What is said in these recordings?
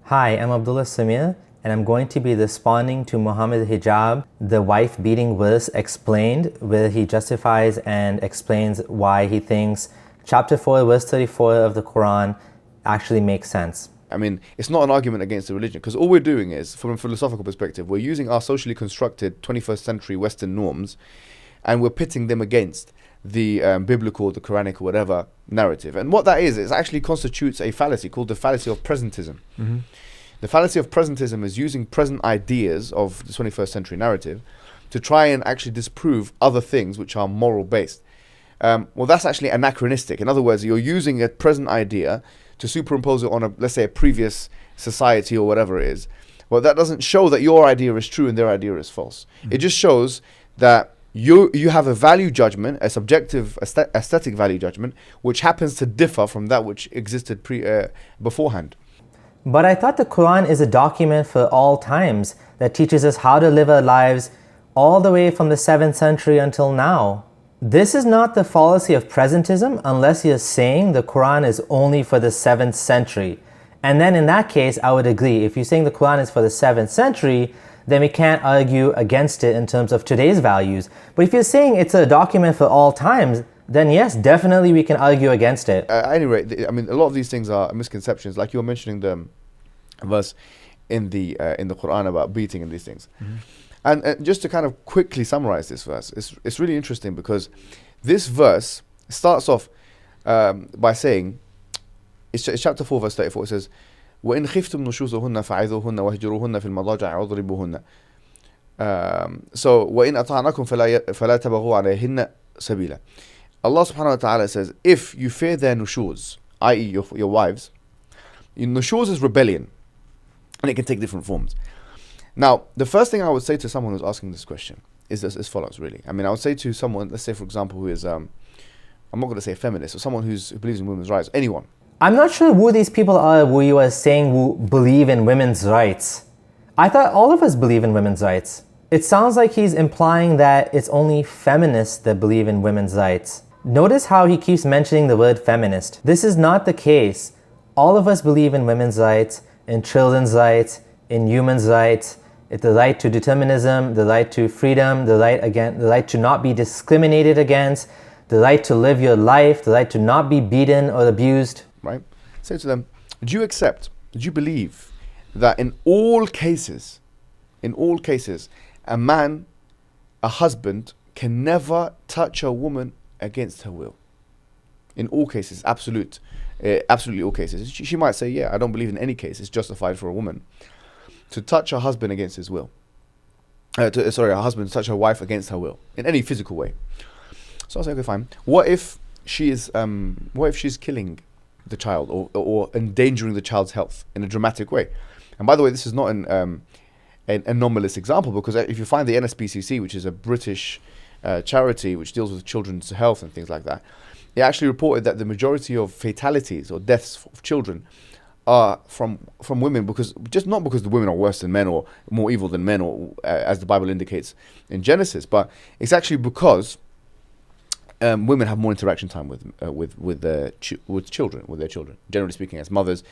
Hi, I'm Abdullah Samir, and I'm going to be responding to Muhammad Hijab, the wife beating verse explained, where he justifies and explains why he thinks chapter 4, verse 34 of the Quran actually makes sense. I mean, it's not an argument against the religion, because all we're doing is, from a philosophical perspective, we're using our socially constructed 21st century Western norms and we're pitting them against the biblical, the Quranic, or whatever narrative. And what that is, it actually constitutes a fallacy called the fallacy of presentism. The fallacy of presentism is using present ideas of the 21st century narrative to try and actually disprove other things which are moral based. Well, that's actually anachronistic. In other words, you're using a present idea to superimpose it on a, let's say, a previous society or whatever it is. Well, that doesn't show that your idea is true and their idea is false. It just shows that you have a value judgment, a subjective aesthetic value judgment, which happens to differ from that which existed beforehand. But I thought the Quran is a document for all times that teaches us how to live our lives all the way from the 7th century until now. This is not the fallacy of presentism unless you're saying the Quran is only for the 7th century. And then in that case, I would agree. If you're saying the Quran is for the 7th century, then we can't argue against it in terms of today's values. But if you're saying it's a document for all times, then yes, definitely we can argue against it. At any rate, I mean, a lot of these things are misconceptions. Like you were mentioning the verse in the Quran about beating and these things. And just to kind of quickly summarize this verse, it's really interesting because this verse starts off by saying, it's chapter 4 verse 34, it says, وَإِنْ خِفْتُمْ نُشُوزُهُنَّ فَعِذُوهُنَّ وَاهْجُرُوهُنَّ فِي الْمَضَاجِعِ وَاضْرِبُوهُنَّ. So وَإِنْ أَطَعْنَكُمْ فَلَا تَبَغُوا عَلَيْهِنَّ سَبِيلًا. Allah subhanahu wa ta'ala says, if you fear their nushuz, i.e. your wives, nushuz is rebellion, and it can take different forms. Now, the first thing I would say to someone who's asking this question is this, as follows, really. I mean, I would say to someone, let's say, for example, who is, I'm not going to say a feminist, or someone who believes in women's rights, anyone. I'm not sure who these people are who you are saying who believe in women's rights. I thought all of us believe in women's rights. It sounds like he's implying that it's only feminists that believe in women's rights. Notice how he keeps mentioning the word feminist. This is not the case. All of us believe in women's rights, in children's rights, in humans' rights, the right to determinism, the right to freedom, the right to not be discriminated against, the right to live your life, the right to not be beaten or abused. Right? Say to them, do you believe that in all cases, a man, a husband, can never touch a woman against her will? In all cases, absolutely all cases. She might say, yeah, I don't believe in any case it's justified for a woman to touch her husband against his will. A husband to touch her wife against her will in any physical way. So I say, okay, fine. What if she's killing the child or endangering the child's health in a dramatic way? And by the way, this is not an anomalous example, because if you find the NSPCC, which is a British charity which deals with children's health and things like that, it actually reported that the majority of fatalities or deaths of children are from women, not because the women are worse than men or more evil than men, or as the Bible indicates in Genesis, but it's actually because women have more interaction time with their children. Generally speaking, as mothers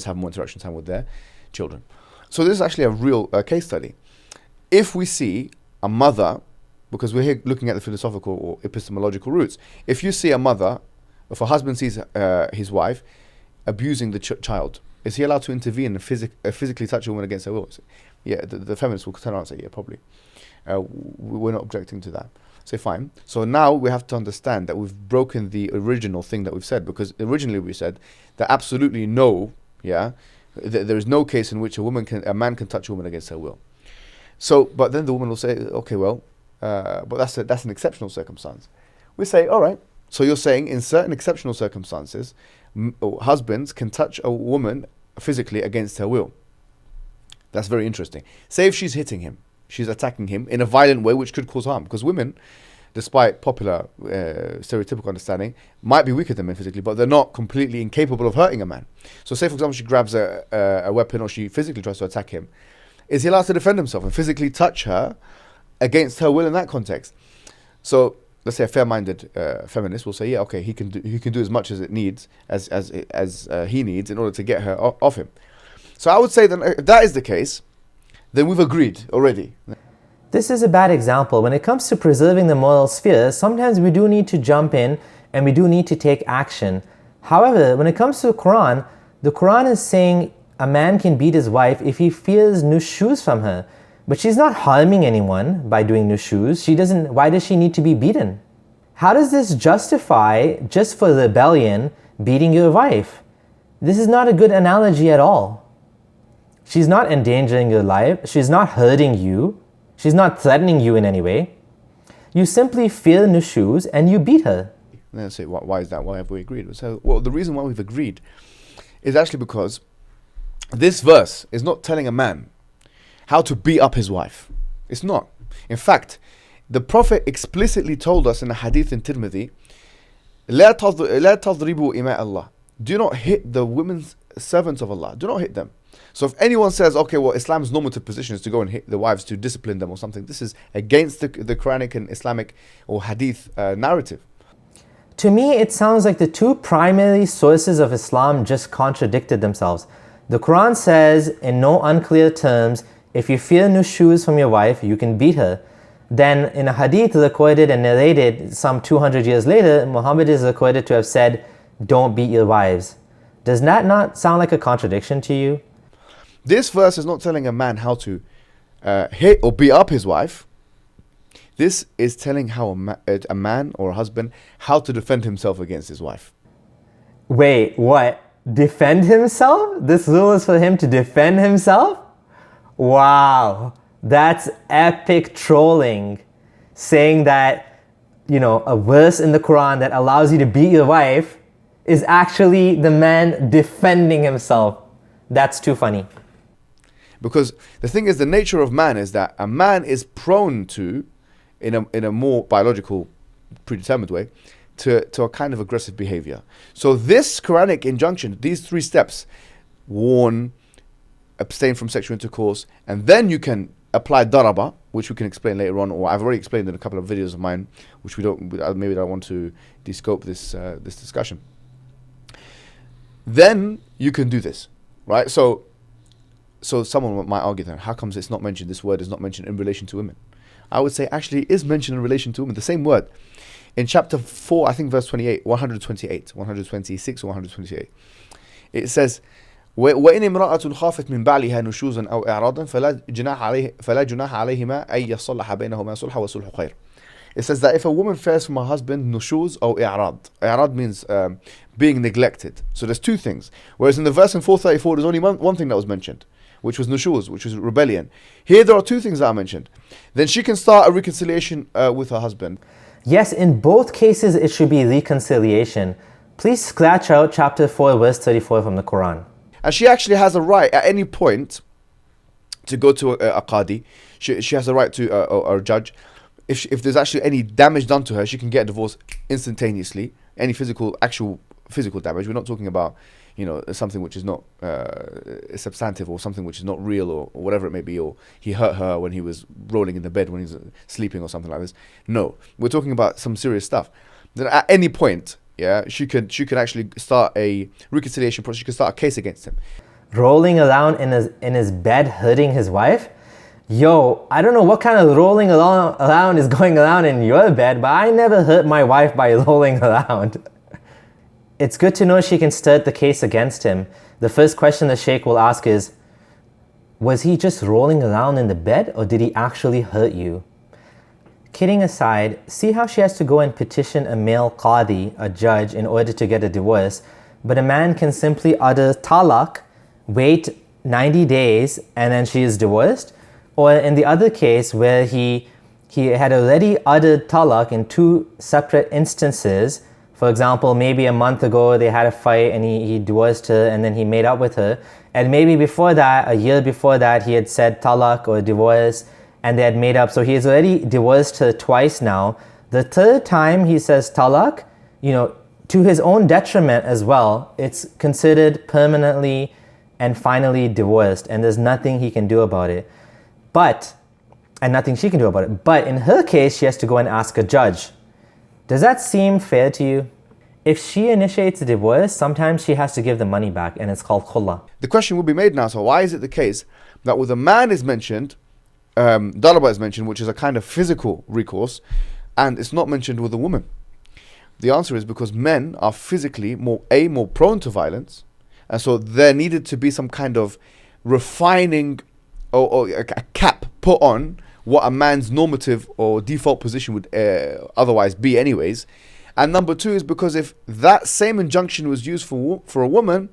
have more interaction time with their children. So this is actually a real case study. If we see a mother, because we're here looking at the philosophical or epistemological roots, if you see a mother, if a husband sees his wife abusing the child, is he allowed to intervene and physically touch a woman against her will? Yeah, the feminists will turn around and say, yeah, probably. We're not objecting to that. Say, fine. So now we have to understand that we've broken the original thing that we've said, because originally we said that absolutely no, there is no case in which a man can touch a woman against her will. So, but then the woman will say, okay, well, but that's an exceptional circumstance. We say, all right. So you're saying in certain exceptional circumstances, husbands can touch a woman physically against her will. That's very interesting. Say if she's hitting him, she's attacking him in a violent way which could cause harm, because women, despite popular stereotypical understanding, might be weaker than men physically, but they're not completely incapable of hurting a man. So say for example she grabs a weapon, or she physically tries to attack him, is he allowed to defend himself and physically touch her against her will in that context? So let's say a fair-minded feminist will say, yeah, okay, he can do as much as it needs, as he needs in order to get her off him. So I would say that if that is the case, then we've agreed already. This is a bad example. When it comes to preserving the moral sphere, sometimes we do need to jump in and we do need to take action. However, when it comes to the Quran is saying a man can beat his wife if he fears nushuz from her. But she's not harming anyone by doing nushuz. Why does she need to be beaten? How does this justify, just for rebellion, beating your wife? This is not a good analogy at all. She's not endangering your life. She's not hurting you. She's not threatening you in any way. You simply fear nushuz and you beat her. And then say, why is that? Why have we agreed? So, well, the reason why we've agreed is actually because this verse is not telling a man how to beat up his wife. It's not. In fact, the Prophet explicitly told us in a hadith in Tirmidhi, لا تضربوا إماء الله. Do not hit the women's servants of Allah. Do not hit them. So if anyone says, okay, well, Islam's normative position is to go and hit the wives to discipline them or something, this is against the Quranic and Islamic or hadith narrative. To me, it sounds like the two primary sources of Islam just contradicted themselves. The Quran says, in no unclear terms, if you fear nushuz from your wife, you can beat her. Then in a hadith recorded and narrated some 200 years later, Muhammad is recorded to have said, don't beat your wives. Does that not sound like a contradiction to you? This verse is not telling a man how to hit or beat up his wife. This is telling how a man or a husband how to defend himself against his wife. Wait, what? Defend himself? This rule is for him to defend himself? Wow, that's epic trolling. Saying that, a verse in the Quran that allows you to beat your wife is actually the man defending himself. That's too funny. Because the thing is, the nature of man is that a man is prone to, in a more biological, predetermined way, to a kind of aggressive behavior. So this Quranic injunction, these 3 steps, warn, abstain from sexual intercourse, and then you can apply daraba, which we can explain later on, or I've already explained in a couple of videos of mine, which maybe I don't want to descope this discussion. Then you can do this, right? So someone might argue then, how comes it's not mentioned, this word is not mentioned in relation to women? I would say actually it is mentioned in relation to women, the same word. In chapter 4, I think verse 126 or 128, it says, وإن امرأة خافت من بعلها نشوزا أو إعراضا فلا جناح عليهما أن يصلح بينهما صلحا وصلح خير. It says that if a woman fears from her husband nushuz or i'rad. I'rad means being neglected. So there's 2 things. Whereas in the verse in 434, there's only one thing that was mentioned, which was nushuz, which was rebellion. Here there are 2 things that are mentioned. Then she can start a reconciliation with her husband. Yes, in both cases it should be reconciliation. Please scratch out chapter 4, verse 34 from the Quran. And she actually has a right at any point to go to a qadi. She has a right to or a judge. If there's actually any damage done to her, she can get a divorce instantaneously. Any actual physical damage. We're not talking about, something which is not substantive, or something which is not real, or whatever it may be, or he hurt her when he was rolling in the bed when he was sleeping or something like this. No, we're talking about some serious stuff. Then at any point, she could actually start a reconciliation process. She could start a case against him. Rolling around in his bed hurting his wife? Yo, I don't know what kind of rolling around is going around in your bed, but I never hurt my wife by rolling around. It's good to know she can start the case against him. The first question the Sheikh will ask is, was he just rolling around in the bed, or did he actually hurt you? Kidding aside, see how she has to go and petition a male qadi, a judge, in order to get a divorce, but a man can simply utter talaq, wait 90 days, and then she is divorced? Or in the other case where he had already uttered talaq in 2 separate instances. For example, maybe a month ago they had a fight and he divorced her and then he made up with her. And maybe before that, a year before that, he had said talaq or divorce and they had made up. So he has already divorced her twice now. The 3rd time he says talaq, to his own detriment as well, it's considered permanently and finally divorced, and there's nothing he can do about it. And nothing she can do about it. But in her case, she has to go and ask a judge. Does that seem fair to you? If she initiates a divorce, sometimes she has to give the money back, and it's called khulla. The question will be made now, so why is it the case that with a man is mentioned, daraba is mentioned, which is a kind of physical recourse, and it's not mentioned with a woman? The answer is because men are physically more prone to violence, and so there needed to be some kind of refining or a cap put on what a man's normative or default position would otherwise be anyways. And number two is because if that same injunction was used for a woman,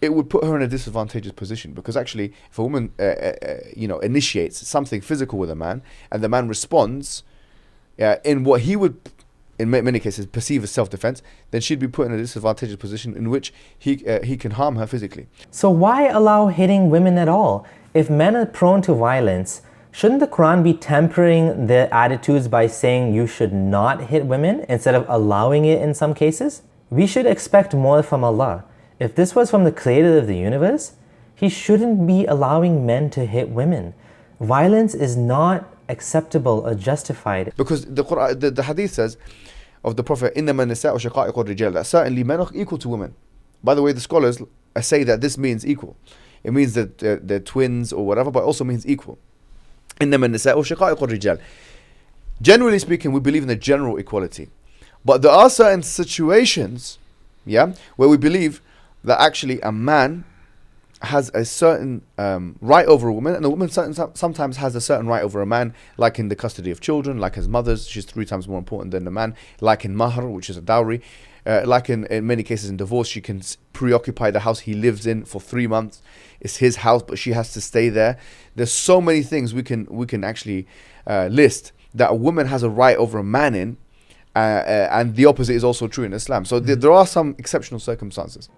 it would put her in a disadvantageous position, because actually if a woman initiates something physical with a man and the man responds in what he would in many cases perceive as self-defense, then she'd be put in a disadvantageous position in which he can harm her physically. So why allow hitting women at all? If men are prone to violence, shouldn't the Quran be tempering their attitudes by saying you should not hit women instead of allowing it in some cases? We should expect more from Allah. If this was from the creator of the universe, He shouldn't be allowing men to hit women. Violence is not acceptable or justified. Because the Quran, the hadith says of the Prophet, إِنَّمَا النِّسَاءُ شَقَائِقُ الرِّجَالِ, that certainly men are equal to women. By the way, the scholars say that this means equal. It means that they're twins or whatever, but it also means equal. إِنَّمَا النِّسَاءُ شَقَائِقُ الرِّجَالِ. Generally speaking, we believe in the general equality. But there are certain situations, where we believe that actually a man has a certain right over a woman, and a woman sometimes has a certain right over a man, like in the custody of children, like as mothers, she's 3 times more important than the man, like in mahr, which is a dowry, like in many cases in divorce, she can preoccupy the house he lives in for 3 months. It's his house, but she has to stay there. There's so many things we can actually list that a woman has a right over a man in, and the opposite is also true in Islam. So there are some exceptional circumstances.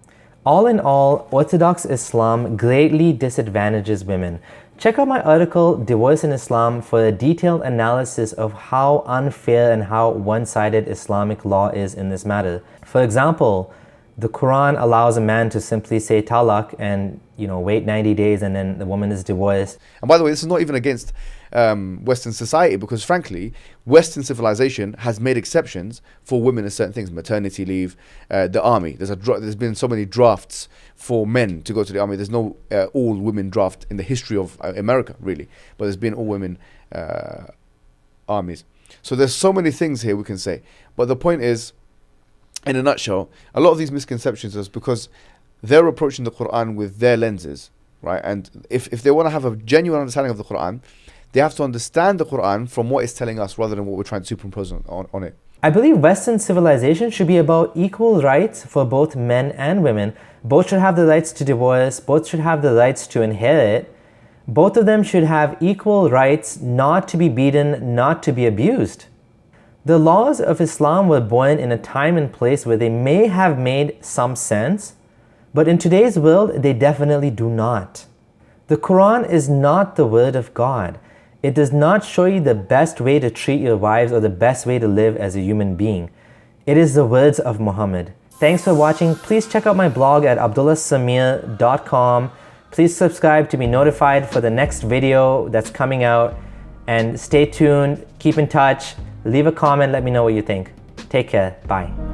All in all, Orthodox Islam greatly disadvantages women. Check out my article, Divorce in Islam, for a detailed analysis of how unfair and how one-sided Islamic law is in this matter. For example, the Quran allows a man to simply say talaq and wait 90 days and then the woman is divorced. And by the way, this is not even against Western society, because frankly, Western civilization has made exceptions for women in certain things. Maternity leave, the army. There's been so many drafts for men to go to the army. There's no all-women draft in the history of America, really. But there's been all-women armies. So there's so many things here we can say. But the point is, in a nutshell, a lot of these misconceptions is because they're approaching the Quran with their lenses, right? And if they want to have a genuine understanding of the Quran, they have to understand the Quran from what it's telling us rather than what we're trying to superimpose on it. I believe Western civilization should be about equal rights for both men and women. Both should have the rights to divorce, both should have the rights to inherit. Both of them should have equal rights not to be beaten, not to be abused. The laws of Islam were born in a time and place where they may have made some sense, but in today's world, they definitely do not. The Quran is not the word of God. It does not show you the best way to treat your wives or the best way to live as a human being. It is the words of Muhammad. Thanks for watching. Please check out my blog at abdullahsamir.com. Please subscribe to be notified for the next video that's coming out. And stay tuned, keep in touch, leave a comment, let me know what you think. Take care, bye.